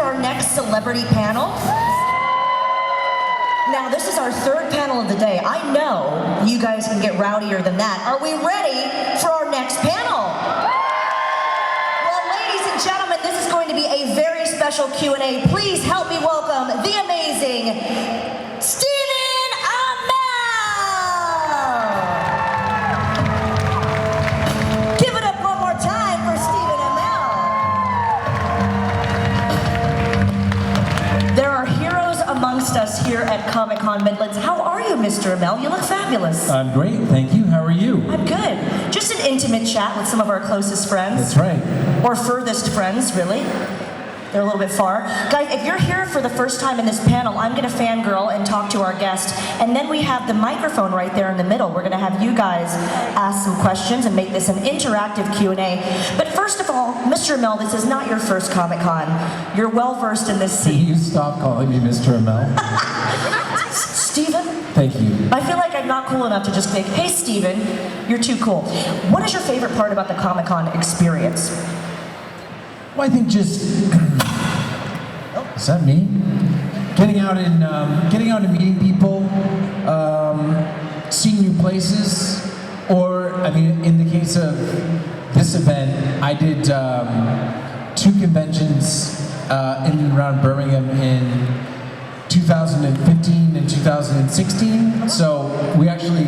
our next celebrity panel? Now, this is our third panel of the day. I know you guys can get rowdier than that. Are we ready for our next panel? Well, ladies and gentlemen, this is going to be a very special Q&A. Please help me welcome the amazing Stephen Amell. Give it up one more time for Stephen Amell. There are heroes amongst us here at Comic-Con Midlands. How are you, Mr. Amell? You look fabulous. I'm great, thank you. How are you? I'm good. Just an intimate chat with some of our closest friends. That's right. Or furthest friends, really. They're a little bit far. Guys, if you're here for the first time in this panel, I'm going to fangirl and talk to our guest. And then we have the microphone right there in the middle. We're going to have you guys ask some questions and make this an interactive Q&A. But first of all, Mr. Amell, this is not your first Comic-Con. You're well-versed in this scene. Can you stop calling me Mr. Amell? Stephen? Thank you. I feel like I'm not cool enough to just think, hey, Stephen, you're too cool. What is your favorite part about the Comic-Con experience? Well, I think just... Is that me? Getting out and meeting people, seeing new places, or, I mean, in the case of this event, I did 2 conventions in and around Birmingham in 2015 and 2016, so we actually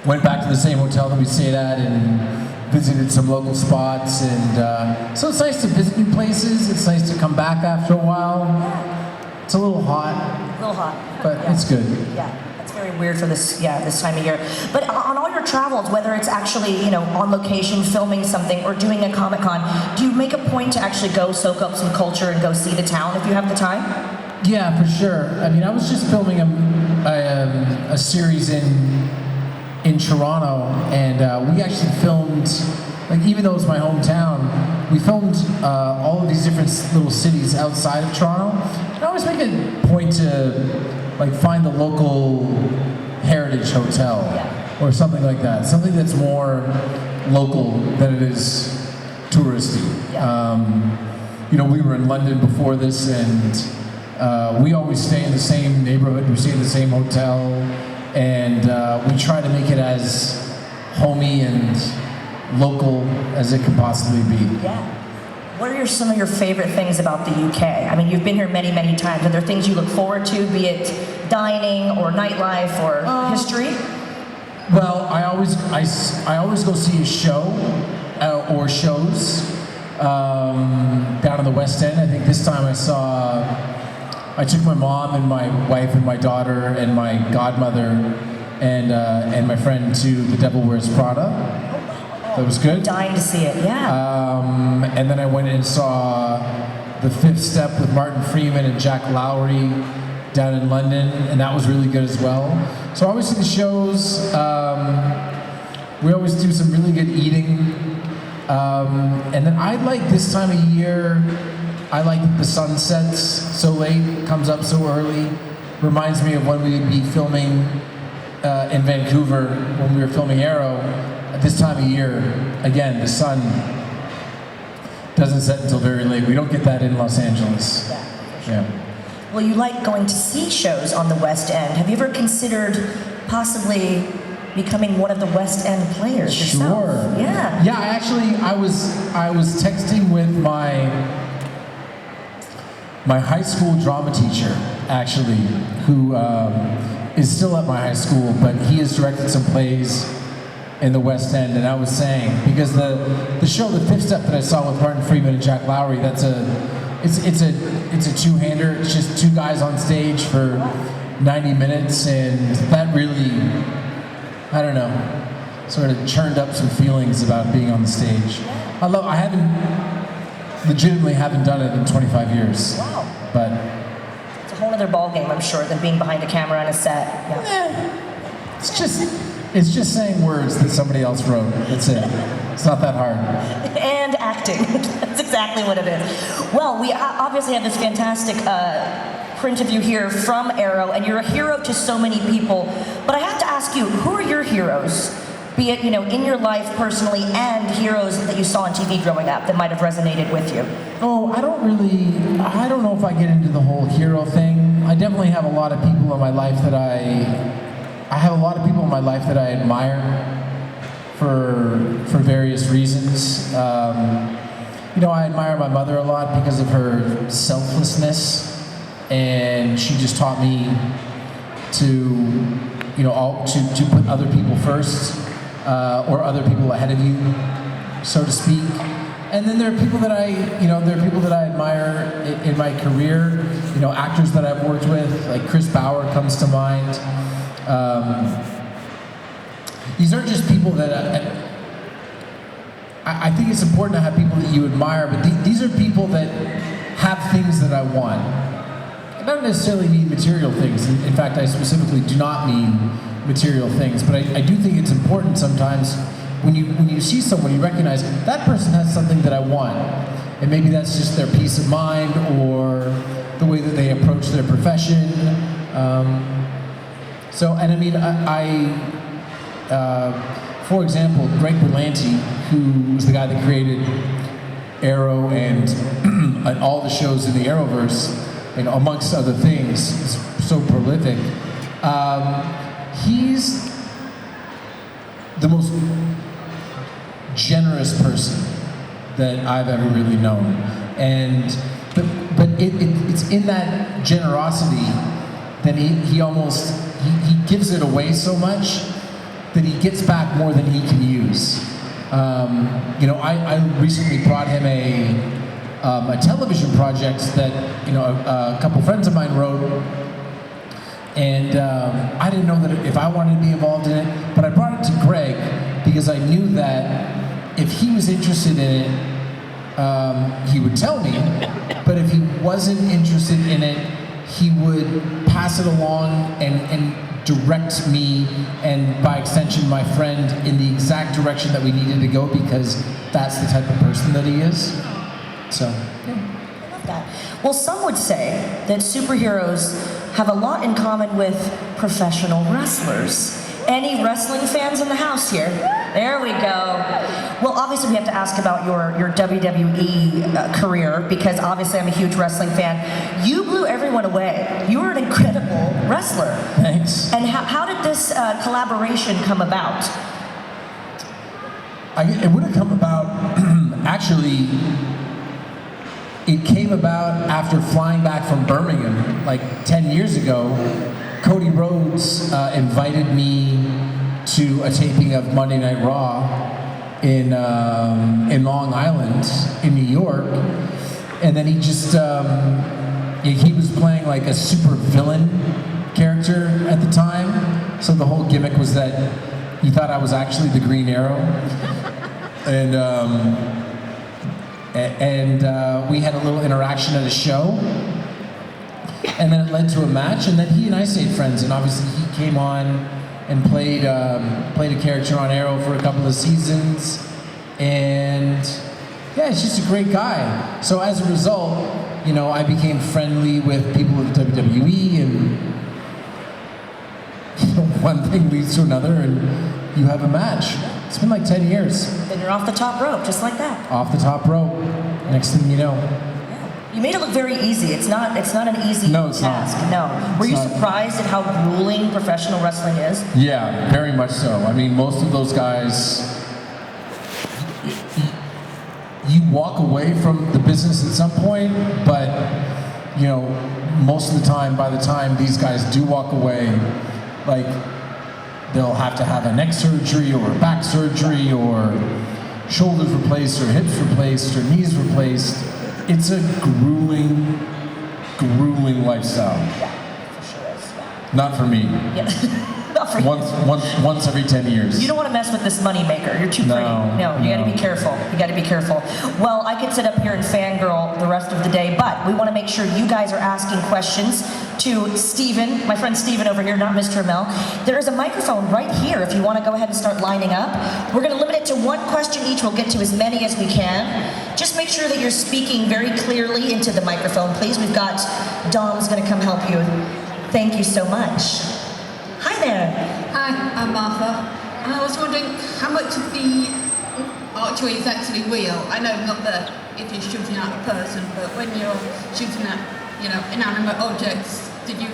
went back to the same hotel that we stayed at and visited some local spots, and so it's nice to visit new places. It's nice to come back after a while. It's a little hot. A little hot. But yeah. It's good. Yeah, that's very weird for this time of year. But on all your travels, whether it's actually, on location, filming something, or doing a Comic-Con, do you make a point to actually go soak up some culture and go see the town if you have the time? Yeah, for sure. I mean, I was just filming a series in Toronto, and we actually filmed, like, even though it's my hometown, we filmed all of these different little cities outside of Toronto. And I always make a point to, like, find the local heritage hotel or something like that, something that's more local than it is touristy. We were in London before this, and we always stay in the same neighborhood, we stay in the same hotel, and we try to make it as homey and local as it can possibly be. Yeah. What are some of your favorite things about the UK? I mean, you've been here many, many times. Are there things you look forward to, be it dining or nightlife or history? Well, I always go see a show or shows down in the West End. I think this time I took my mom and my wife and my daughter and my godmother and my friend to The Devil Wears Prada. That was good. Dying to see it, yeah. And then I went and saw The Fifth Step with Martin Freeman and Jack Lowry down in London, and that was really good as well. So I always see the shows. We always do some really good eating. And then I like this time of year, I like that the sun sets so late, comes up so early. Reminds me of when we would be filming in Vancouver, when we were filming Arrow. At this time of year, again, the sun doesn't set until very late. We don't get that in Los Angeles. Yeah, for sure. Yeah. Well, you like going to see shows on the West End. Have you ever considered possibly becoming one of the West End players yourself? Sure. Yeah. Yeah, I was texting with my high school drama teacher, actually, who is still at my high school, but he has directed some plays in the West End, and I was saying, because the show The Fifth Step that I saw with Martin Freeman and Jack Lowry, it's a two-hander. It's just 2 guys on stage for 90 minutes, and that really, I don't know, sort of churned up some feelings about being on the stage. I legitimately haven't done it in 25 years. Wow. But it's a whole other ballgame, I'm sure, than being behind a camera on a set. Yeah. It's just saying words that somebody else wrote. That's it. It's not that hard. And acting. That's exactly what it is. Well, we obviously have this fantastic print of you here from Arrow, and you're a hero to so many people. But I have to ask you, who are your heroes? Be it, in your life personally and heroes that you saw on TV growing up that might have resonated with you. Oh, I don't know if I get into the whole hero thing. I definitely have a lot of people in my life that I admire for various reasons. I admire my mother a lot because of her selflessness, and she just taught me to put other people first, or other people ahead of you, so to speak. And then there are people that I admire in my career. Actors that I've worked with, like Chris Bauer comes to mind. These aren't just people that I think it's important to have people that you admire, but these are people that have things that I want. I don't necessarily mean material things. In fact, I specifically do not mean material things, but I do think it's important sometimes when you see someone, you recognize that person has something that I want, and maybe that's just their peace of mind or the way that they approach their profession. For example, Greg Berlanti, who was the guy that created Arrow and all the shows in the Arrowverse, amongst other things, is so prolific. He's the most generous person that I've ever really known, but it's in that generosity that he gives it away so much that he gets back more than he can use. I recently brought him a television project that a couple friends of mine wrote, and I didn't know that if I wanted to be involved in it, but I brought it to Greg because I knew that if he was interested in it, he would tell me, but if he wasn't interested in it, he would pass it along and direct me, and by extension my friend, in the exact direction that we needed to go, because that's the type of person that he is. So, yeah. I love that. Well, some would say that superheroes have a lot in common with professional wrestlers. Any wrestling fans in the house here? There we go. Well, obviously we have to ask about your WWE career, because obviously I'm a huge wrestling fan. You blew everyone away. You were an incredible wrestler. Thanks. And how did this collaboration come about? It would have come about, actually, it came about after flying back from Birmingham, like 10 years ago. Cody Rhodes invited me to a taping of Monday Night Raw in Long Island, in New York, and then he just he was playing like a super villain character at the time, so the whole gimmick was that he thought I was actually the Green Arrow, and we had a little interaction at a show. And then it led to a match, and then he and I stayed friends. And obviously, he came on and played a character on Arrow for a couple of seasons. And yeah, he's just a great guy. So as a result, I became friendly with people of WWE, and one thing leads to another, and you have a match. It's been like 10 years. Then you're off the top rope, just like that. Off the top rope. Next thing you know. You made it look very easy. It's not an easy task. No. Were you surprised at how grueling professional wrestling is? Yeah, very much so. I mean, most of those guys, you walk away from the business at some point, but most of the time, by the time these guys do walk away, like they'll have to have a neck surgery or a back surgery or shoulders replaced or hips replaced or knees replaced. It's a grueling lifestyle. Yeah, for sure is. Not for me. Yeah. Not for you. Once every 10 years. You don't want to mess with this moneymaker. You're too pretty. No, you got to be careful. You got to be careful. Well, I could sit up here and fangirl the rest of the day, but we want to make sure you guys are asking questions to Steven, my friend Steven over here, not Mr. Amell. There is a microphone right here if you want to go ahead and start lining up. We're going to limit it to one question each. We'll get to as many as we can. Just make sure that you're speaking very clearly into the microphone, please. We've got Dom's going to come help you. Thank you so much. Hi there. Hi, I'm Martha. and I was wondering how much of the archery is actually real. I know not that if you're shooting at a person, but when you're shooting at, inanimate objects, did you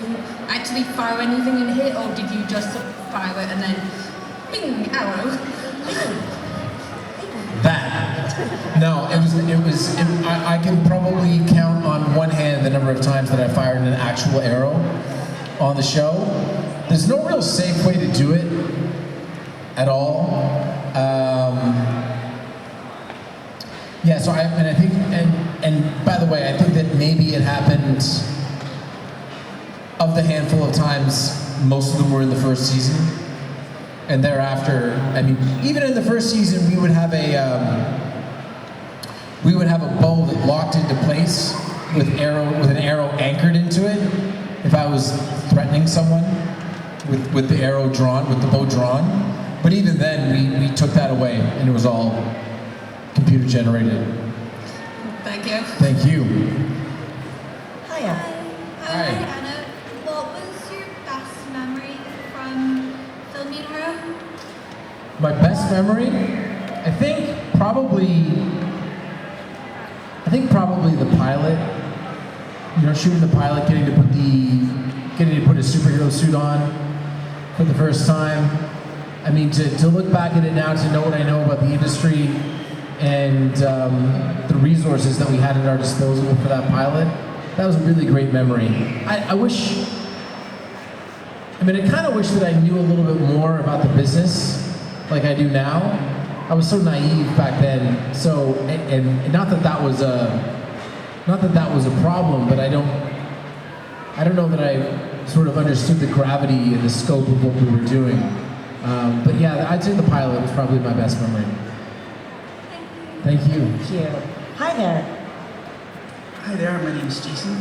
actually fire anything in here, or did you just fire it and then, bing, arrow? That. No, I can probably count on one hand the number of times that I fired an actual arrow on the show. There's no real safe way to do it at all. Yeah, so I think, and by the way, I think that maybe it happened, of the handful of times, most of them were in the first season. And thereafter, I mean, even in the first season, we would have a bow that locked into place with an arrow anchored into it. If I was threatening someone with the arrow drawn, with the bow drawn, but even then, we took that away, and it was all computer generated. Thank you. Thank you. Hiya. Hi. Anna, what was your best memory from filming Arrow? My best memory, I think probably the pilot. Shooting the pilot, getting to put a superhero suit on for the first time. I mean, to look back at it now, to know what I know about the industry and the resources that we had at our disposal for that pilot, that was a really great memory. I kind of wish that I knew a little bit more about the business like I do now. I was so naive back then. So, and not that that was a problem, but I don't know that I sort of understood the gravity and the scope of what we were doing. But yeah, I'd say the pilot was probably my best memory. Thank you. Thank you. Hi there. Hi there, my name's Jason.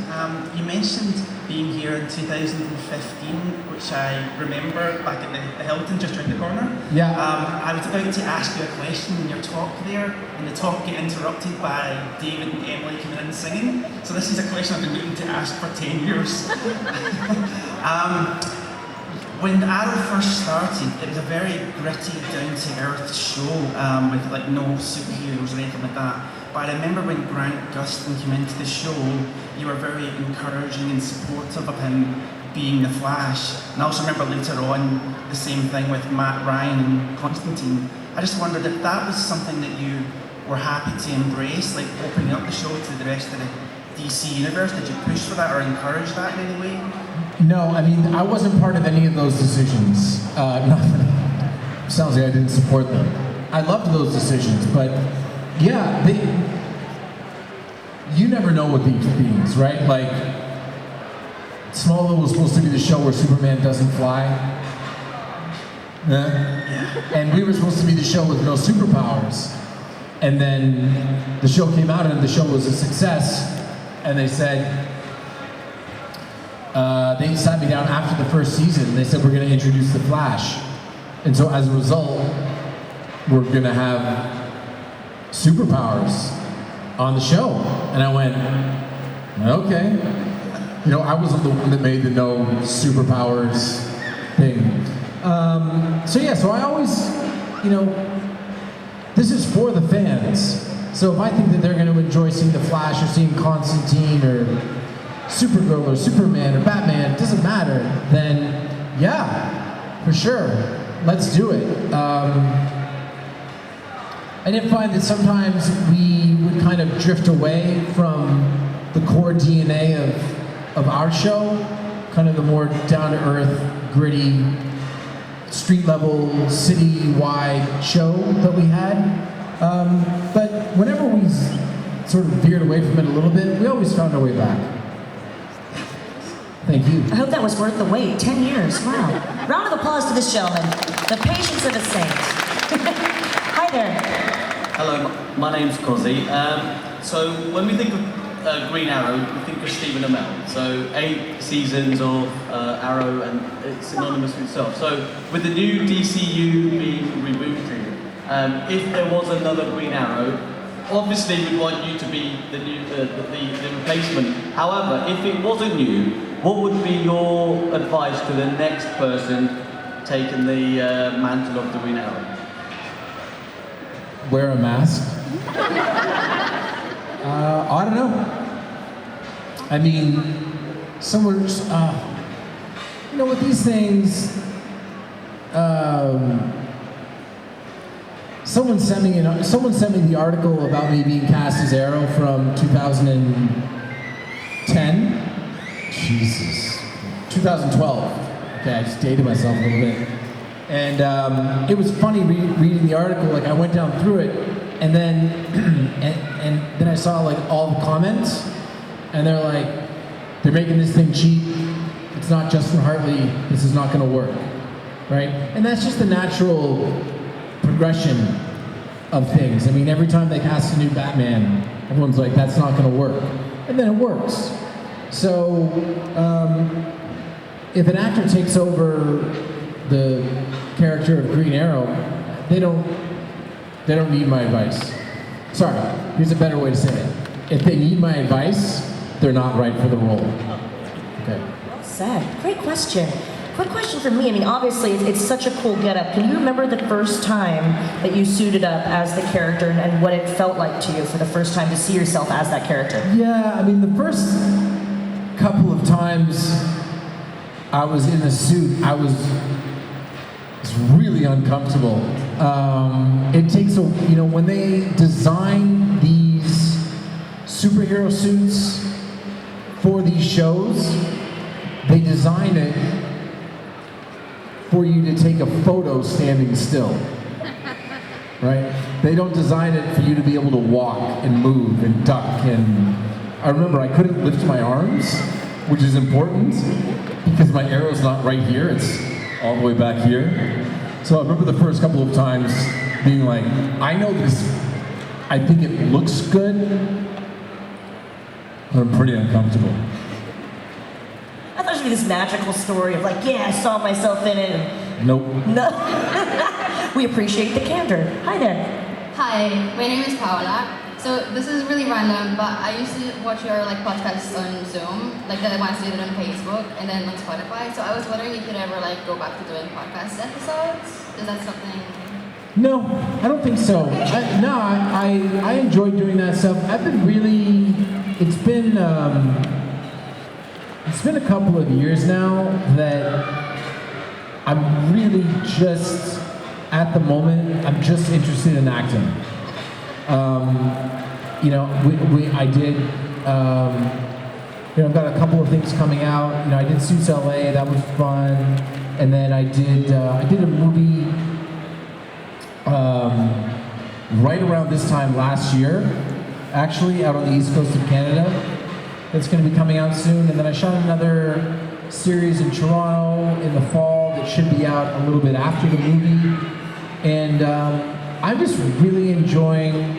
You mentioned being here in 2015, which I remember back at the Hilton just around the corner. Yeah. I was about to ask you a question in your talk there, and the talk got interrupted by David and Emily coming in singing. So this is a question I've been waiting to ask for 10 years. When Arrow first started, it was a very gritty, down-to-earth show with like no superheroes or anything like that. But I remember when Grant Gustin came into the show, you were very encouraging and supportive of him being the Flash. And I also remember later on the same thing with Matt Ryan and Constantine. I just wondered if that was something that you were happy to embrace, like opening up the show to the rest of the DC universe. Did you push for that or encourage that in any way? No, I mean, I wasn't part of any of those decisions. Sounds like I didn't support them. I loved those decisions, but yeah, you never know with these things, right? Like, Smallville was supposed to be the show where Superman doesn't fly. And we were supposed to be the show with no superpowers. And then the show came out and the show was a success. And they said, they sat me down after the first season and they said, we're going to introduce the Flash. And so as a result, we're going to have superpowers on the show. And I went, okay. I wasn't the one that made the no superpowers thing. So I always, this is for the fans. So if I think that they're going to enjoy seeing the Flash or seeing Constantine or Supergirl or Superman or Batman, it doesn't matter, then yeah, for sure, let's do it. I did find that sometimes we would kind of drift away from the core DNA of our show, kind of the more down-to-earth, gritty, street-level, city-wide show that we had. But whenever we sort of veered away from it a little bit, we always found our way back. Thank you. I hope that was worth the wait. 10 years. Wow. Round of applause to this gentleman. The patience of a saint. Hi there. Hello, my name's Cozzy. So when we think of Green Arrow, we think of Stephen Amell. So 8 seasons of Arrow, and it's synonymous with itself. So with the new DCU being rebooted, if there was another Green Arrow, obviously we'd want you to be the new, the replacement. However, if it wasn't you, what would be your advice to the next person taken the mantle of the Green Arrow? Wear a mask? I don't know. I mean, someone, you know, with these things, someone sent me the article about me being cast as Arrow from 2010. Jesus. 2012. Okay, I just dated myself a little bit. And it was funny reading the article. Like, I went down through it, and then and then I saw like all the comments, and they're like, they're making this thing cheap. It's not Justin Hartley. This is not going to work, right? And that's just the natural progression of things. I mean, every time they cast a new Batman, everyone's like, that's not going to work, and then it works. So if an actor takes over the character of Green Arrow, they don't need my advice. Sorry, here's a better way to say it. If they need my advice, they're not right for the role. Okay. Well said. Great question. Quick question for me. I mean, obviously, it's such a cool getup. Can you remember the first time that you suited up as the character and what it felt like to you for the first time to see yourself as that character? Yeah, I mean, the first couple of times I was in the suit, I was really uncomfortable. It takes a, you know, when they design these superhero suits for these shows, they design it for you to take a photo standing still, right? They don't design it for you to be able to walk and move and duck. And I remember I couldn't lift my arms, which is important because my arrow's not right here, it's all the way back here. So I remember the first couple of times being like, I know this, I think it looks good, but I'm pretty uncomfortable. I thought it should be this magical story of like, yeah, I saw myself in it. Nope. No. We appreciate the candor. Hi there. Hi, my name is Paola. So this is really random, but I used to watch your like podcasts on Zoom, like the ones you did on Facebook and then on Spotify. So I was wondering if you could ever like go back to doing podcast episodes. Is that something? No, I don't think so. I enjoyed doing that stuff. I've been really, it's been a couple of years now that I'm really just, at the moment, I'm just interested in acting. You know, I did, you know, I've got a couple of things coming out. You know, I did Suits LA, that was fun. And then I did a movie right around this time last year, actually, out on the east coast of Canada. That's going to be coming out soon. And then I shot another series in Toronto in the fall that should be out a little bit after the movie. And I'm just really enjoying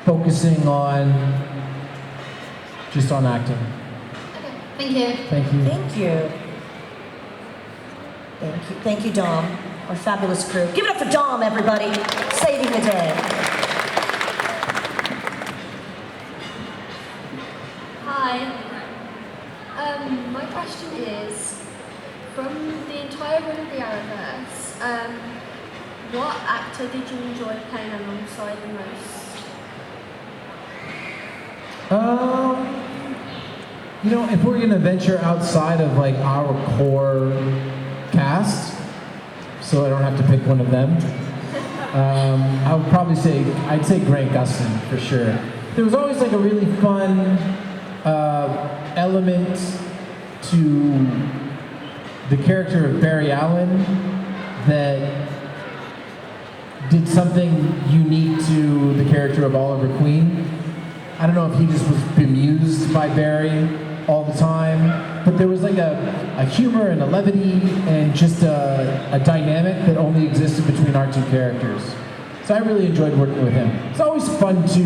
focusing on acting. Okay, thank you. Thank you. Thank you. Thank you. Thank you, Dom, our fabulous crew. Give it up for Dom, everybody. Saving the day. Hi. My question is, from the entire run of the Arrowverse, what actor did you enjoy playing alongside the most? You know, if we're gonna venture outside of like our core cast, so I don't have to pick one of them, I would probably say, I'd say Grant Gustin for sure. There was always like a really fun element to the character of Barry Allen that did something unique to the character of Oliver Queen. I don't know if he just was bemused by Barry all the time, but there was like a humor and a levity and just a dynamic that only existed between our two characters. So I really enjoyed working with him. It's always fun to,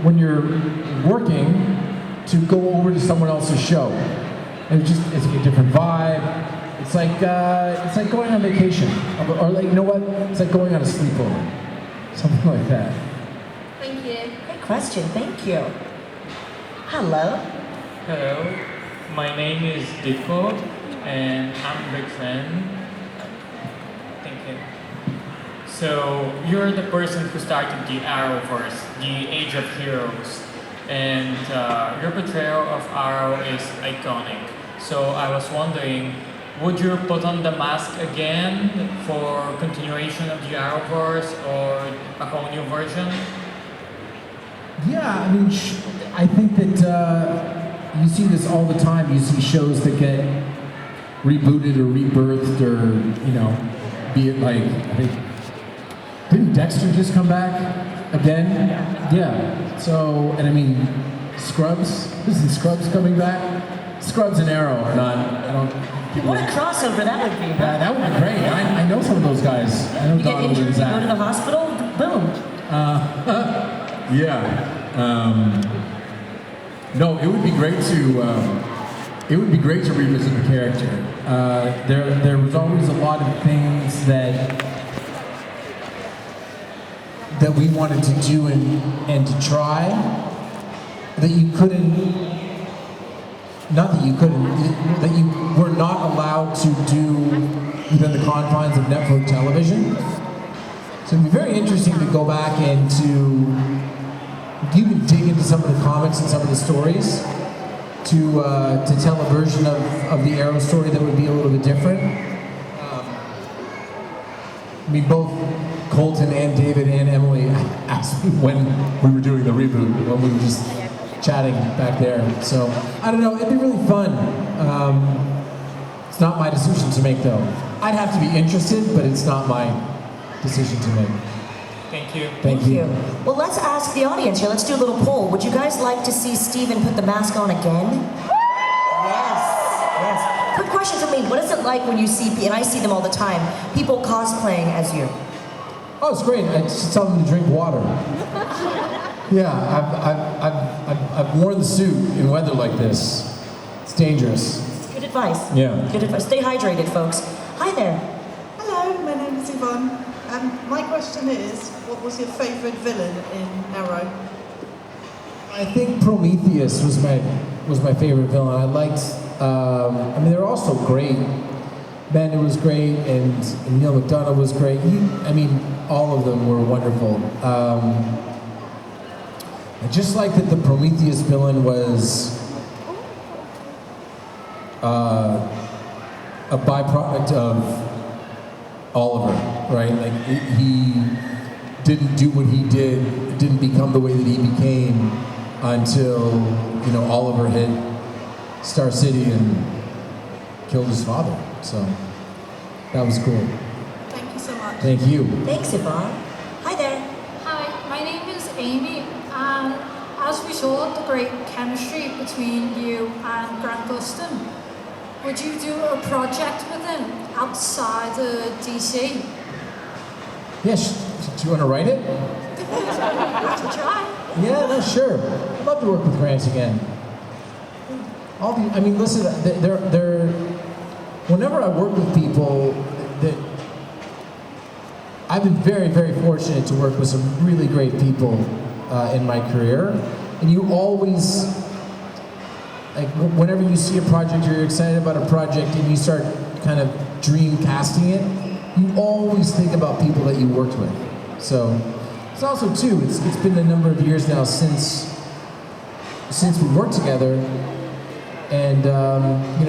when you're working, to go over to someone else's show. It's like a different vibe. It's like going on vacation, or like, you know what? It's like going on a sleepover, something like that. Thank you. Great question. Thank you. Hello. Hello, my name is Dippo and I'm a big fan So you're the person who started the Arrowverse, the Age of Heroes, and your portrayal of Arrow is iconic. So I was wondering, would you put on the mask again for continuation of the Arrowverse or a whole new version? Yeah, I mean, I think that you see this all the time. You see shows that get rebooted or rebirthed, or be it like, I think, didn't Dexter just come back again? Yeah. So, and I mean, Scrubs. Isn't Scrubs coming back? Scrubs and Arrow are not. I don't. What a crossover that would be. Yeah, that would be great. I know some of those guys. I know You get Donald injured, and you go to Zach. the hospital, boom. Yeah. No, it would be great to. It would be great to revisit the character. There was always a lot of things that we wanted to do and to try that you couldn't. Not that you couldn't, that you were not allowed to do within the confines of network television. So it'd be very interesting to go back and to even dig into some of the comics and some of the stories to tell a version of the Arrow story that would be a little bit different. I mean, both Colton and David and Emily asked me when we were doing the reboot, when we were just chatting back there. So, I don't know, it'd be really fun. It's not my decision to make, though. I'd have to be interested, but it's not my decision to make. Thank you. Thank you. Well, let's ask the audience here. Let's do a little poll. Would you guys like to see Steven put the mask on again? Yes. Quick question for me. What is it like when you see, and I see them all the time, people cosplaying as you? Oh, it's great. I just tell them to drink water. Yeah, I've worn the suit in weather like this. It's dangerous. It's good advice. Yeah. Good advice. Stay hydrated, folks. Hi there. Hello, my name is Yvonne. My question is, what was your favourite villain in Arrow? I think Prometheus was my favorite villain. I liked. I mean, they were all so great. Bender was great, and Neil McDonough was great. I mean, all of them were wonderful. I just like that the Prometheus villain was a byproduct of Oliver, right? Like he didn't do what he did, didn't become the way that he became until Oliver hit Star City and killed his father. So that was cool. Thank you so much. Thank you. Thanks, Yvonne. Hi there. Hi, my name is Amy, and as we saw the great chemistry between you and Grant Gustin, would you do a project with him outside of DC? Yeah, do you want to write it? Have to try. Yeah, no, sure. I'd love to work with Grant again. Listen, they're whenever I work with people, that I've been very, very fortunate to work with some really great people in my career, and you always, like, whenever you see a project or you're excited about a project and you start kind of dream casting it, you always think about people that you worked with. So it's also too, it's been a number of years now since we worked together, and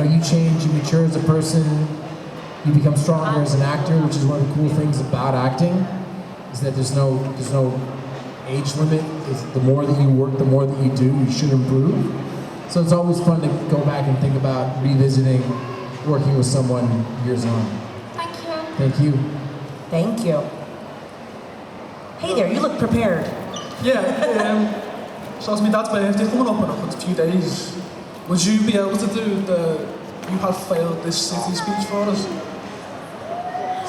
you change, you mature as a person, you become stronger as an actor, which is one of the cool things about acting, is that there's no age limit. The more that you work, the more that you do, you should improve. So it's always fun to go back and think about revisiting working with someone years on. Thank you. Thank you. Thank you. Hey there, you look prepared. Yeah, so it's my dad's birthday coming up in a few days. Would you be able to do the "You have failed this city" speech for us?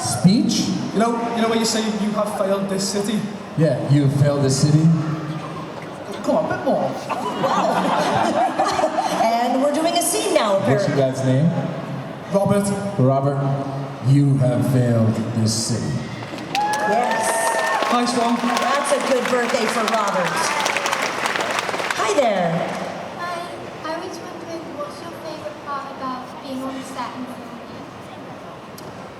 Speech? You know where you say "You have failed this city"? Yeah, you have failed this city. Come on, a bit more. And we're doing a scene now, What's apparently. your dad's name? Robert. Robert, you have failed this city. Yes. Nice one. That's a good birthday for Robert. Hi there. Hi, I was wondering, what's your favourite part about being on set and filming?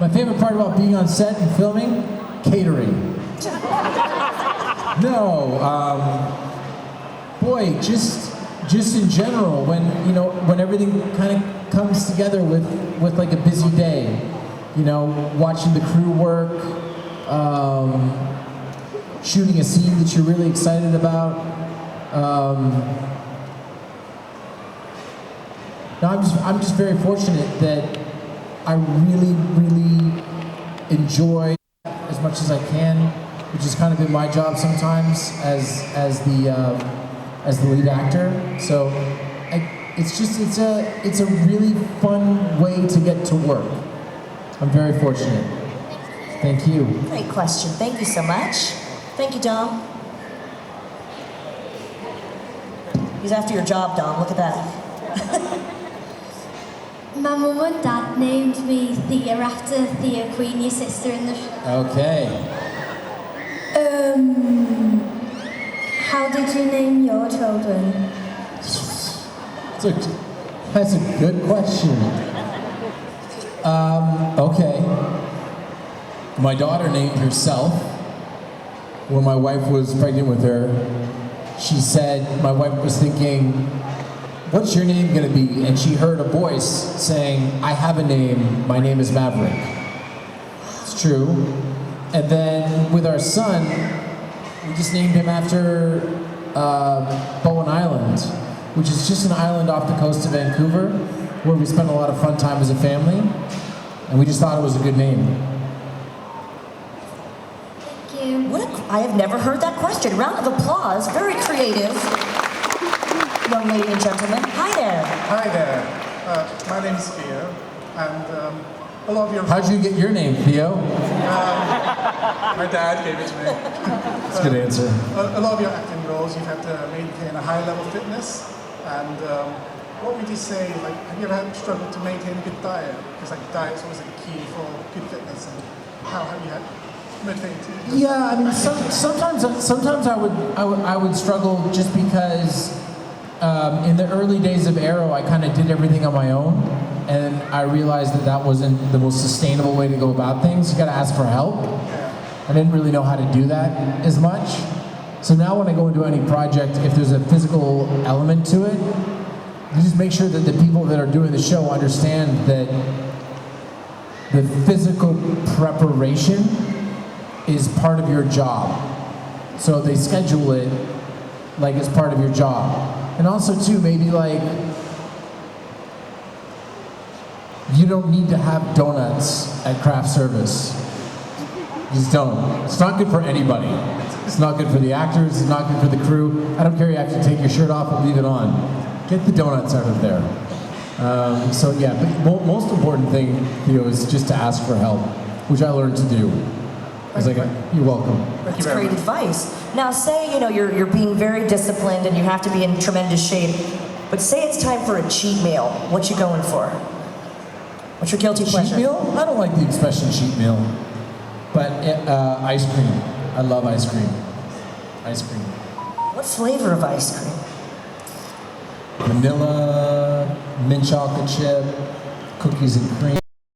My favorite part about being on set and filming? Catering. No, boy, just in general, when everything kind of comes together with like a busy day, watching the crew work, shooting a scene that you're really excited about. No, I'm just very fortunate that I really, really enjoy as much as I can, which has kind of been my job sometimes as the lead actor. So it's a really fun way to get to work. I'm very fortunate. Thank you. Great question. Thank you so much. Thank you, Dom. He's after your job, Dom. Look at that. My mum and dad named me Thea after Thea Queen, your sister in the show. Okay. How did you name your children? That's a good question. Okay. My daughter named herself. When my wife was pregnant with her, she said, my wife was thinking, what's your name gonna be? And she heard a voice saying, I have a name, my name is Maverick. It's true. And then with our son, we just named him after Bowen Island, which is just an island off the coast of Vancouver, where we spent a lot of fun time as a family, and we just thought it was a good name. I have never heard that question. Round of applause. Very creative, young lady and gentlemen. Hi there. Hi there. My name is Theo, and a lot of your... How'd you get your name, Theo? My dad gave it to me. That's a good answer. A lot of your acting roles, you've had to maintain a high level of fitness, and what would you say, like, have you ever struggled to maintain a good diet? Because like diet's always like a key for good fitness, and how have you had motivated to? Yeah, I mean, sometimes I would struggle just because in the early days of Arrow, I kind of did everything on my own, and I realized that wasn't the most sustainable way to go about things. You got to ask for help. I didn't really know how to do that as much. So now when I go into any project, if there's a physical element to it, you just make sure that the people that are doing the show understand that the physical preparation is part of your job. So they schedule it like it's part of your job. And also too, maybe like, you don't need to have donuts at craft service. You just don't. It's not good for anybody. It's not good for the actors, it's not good for the crew. I don't care, you have to take your shirt off and leave it on. Get the donuts out of there. So yeah, but most important thing, Theo, is just to ask for help, which I learned to do. I was like, you're welcome. That's great advice. Now say, you're being very disciplined and you have to be in tremendous shape, but say it's time for a cheat meal. What you going for? What's your guilty pleasure? Cheat meal? I don't like the expression cheat meal, but ice cream. I love ice cream. Ice cream. What flavor of ice cream? Vanilla, mint chocolate chip, cookies and cream.